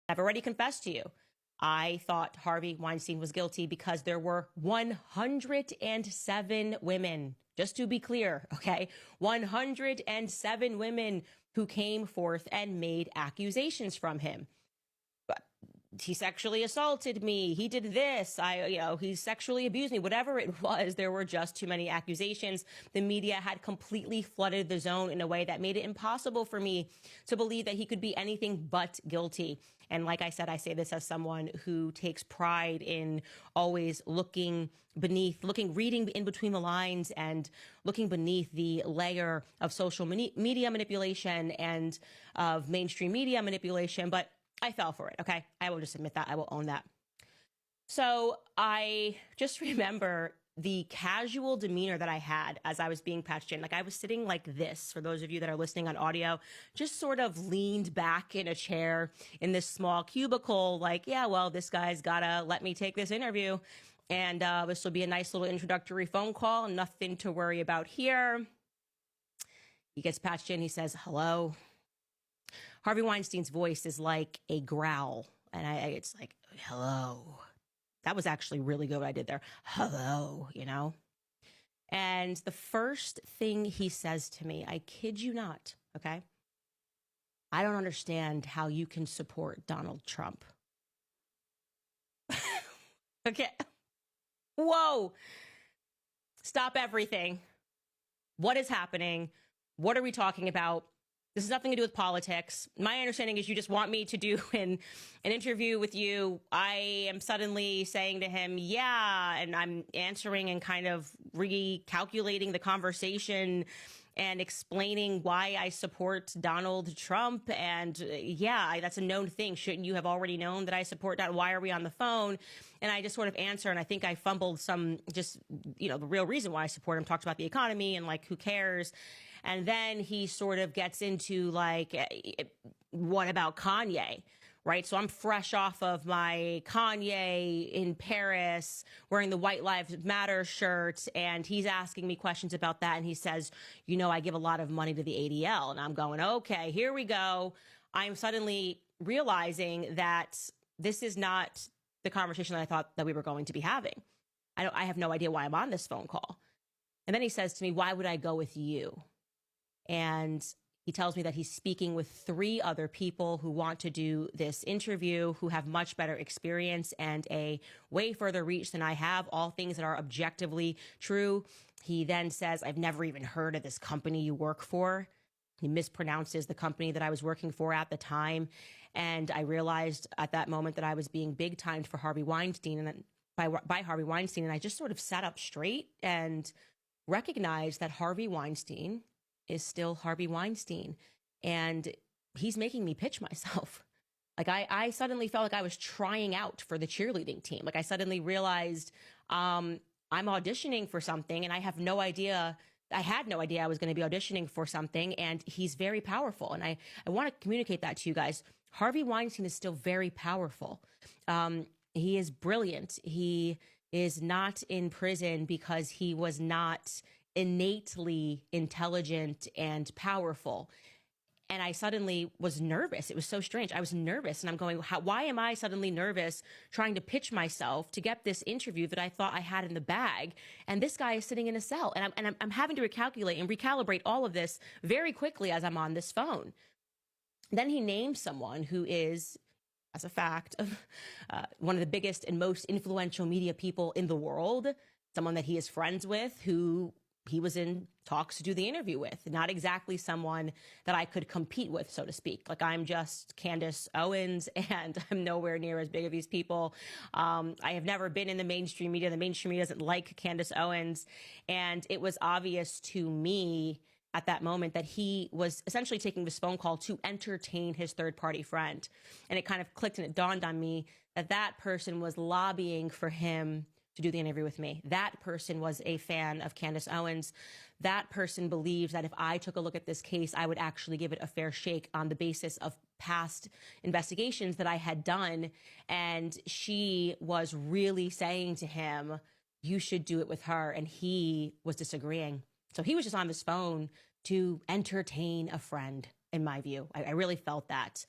I've already confessed to you. I thought Harvey Weinstein was guilty because there were 107 women, just to be clear, okay? 107 women who came forth and made accusations from him. He sexually assaulted me. He did this. He sexually abused me. Whatever it was, there were just too many accusations. The media had completely flooded the zone in a way that made it impossible for me to believe that he could be anything but guilty. And like I said, I say this as someone who takes pride in always reading in between the lines and looking beneath the layer of social media manipulation and of mainstream media manipulation. But I fell for it, okay? I will just admit that. I will own that. So I just remember the casual demeanor that I had as I was being patched in. Like I was sitting like this, for those of you that are listening on audio, just sort of leaned back in a chair in this small cubicle, like, yeah, well, this guy's gotta let me take this interview. And this will be a nice little introductory phone call. Nothing to worry about here. He gets patched in. He says, hello. Harvey Weinstein's voice is like a growl. And it's like, hello. That was actually really good what I did there. Hello, you know? And the first thing he says to me, I kid you not, okay? I don't understand how you can support Donald Trump. Okay. Whoa. Stop everything. What is happening? What are we talking about? This has nothing to do with politics. My understanding is you just want me to do an interview with you. I am suddenly saying to him, yeah, and I'm answering and kind of recalculating the conversation and explaining why I support Donald Trump. And yeah, that's a known thing. Shouldn't you have already known that I support that? Why are we on the phone? And I just sort of answer, and I think I fumbled the real reason why I support him, talked about the economy and like, who cares? And then he sort of gets into like, what about Kanye? Right. So I'm fresh off of my Kanye in Paris wearing the White Lives Matter shirt. And he's asking me questions about that. And he says, I give a lot of money to the ADL. And I'm going, OK, here we go. I'm suddenly realizing that this is not the conversation that I thought that we were going to be having. I have no idea why I'm on this phone call. And then he says to me, why would I go with you? And he tells me that he's speaking with 3 other people who want to do this interview, who have much better experience and a way further reach than I have, all things that are objectively true. He then says, I've never even heard of this company you work for. He mispronounces the company that I was working for at the time. And I realized at that moment that I was being big timed for Harvey Weinstein and by Harvey Weinstein. And I just sort of sat up straight and recognized that Harvey Weinstein is still Harvey Weinstein. And he's making me pitch myself. Like I suddenly felt like I was trying out for the cheerleading team. Like I suddenly realized I'm auditioning for something and I have no idea. I had no idea I was going to be auditioning for something. And he's very powerful. And I want to communicate that to you guys. Harvey Weinstein is still very powerful. He is brilliant. He is not in prison because he was not innately intelligent and powerful. And I suddenly was nervous. It was so strange. I was nervous and I'm going, why am I suddenly nervous trying to pitch myself to get this interview that I thought I had in the bag? And this guy is sitting in a cell and I'm having to recalculate and recalibrate all of this very quickly as I'm on this phone. Then he named someone who is, as a fact, one of the biggest and most influential media people in the world, someone that he is friends with, who he was in talks to do the interview with, not exactly someone that I could compete with, so to speak. Like I'm just Candace Owens and I'm nowhere near as big of these people. I have never been in the mainstream media. The mainstream media doesn't like Candace Owens. And it was obvious to me at that moment that he was essentially taking this phone call to entertain his third party friend. And it kind of clicked and it dawned on me that that person was lobbying for him to do the interview with me. That person was a fan of Candace Owens. That person believed that if I took a look at this case, I would actually give it a fair shake on the basis of past investigations that I had done. And she was really saying to him, you should do it with her. And he was disagreeing. So he was just on this phone to entertain a friend, in my view. I really felt that.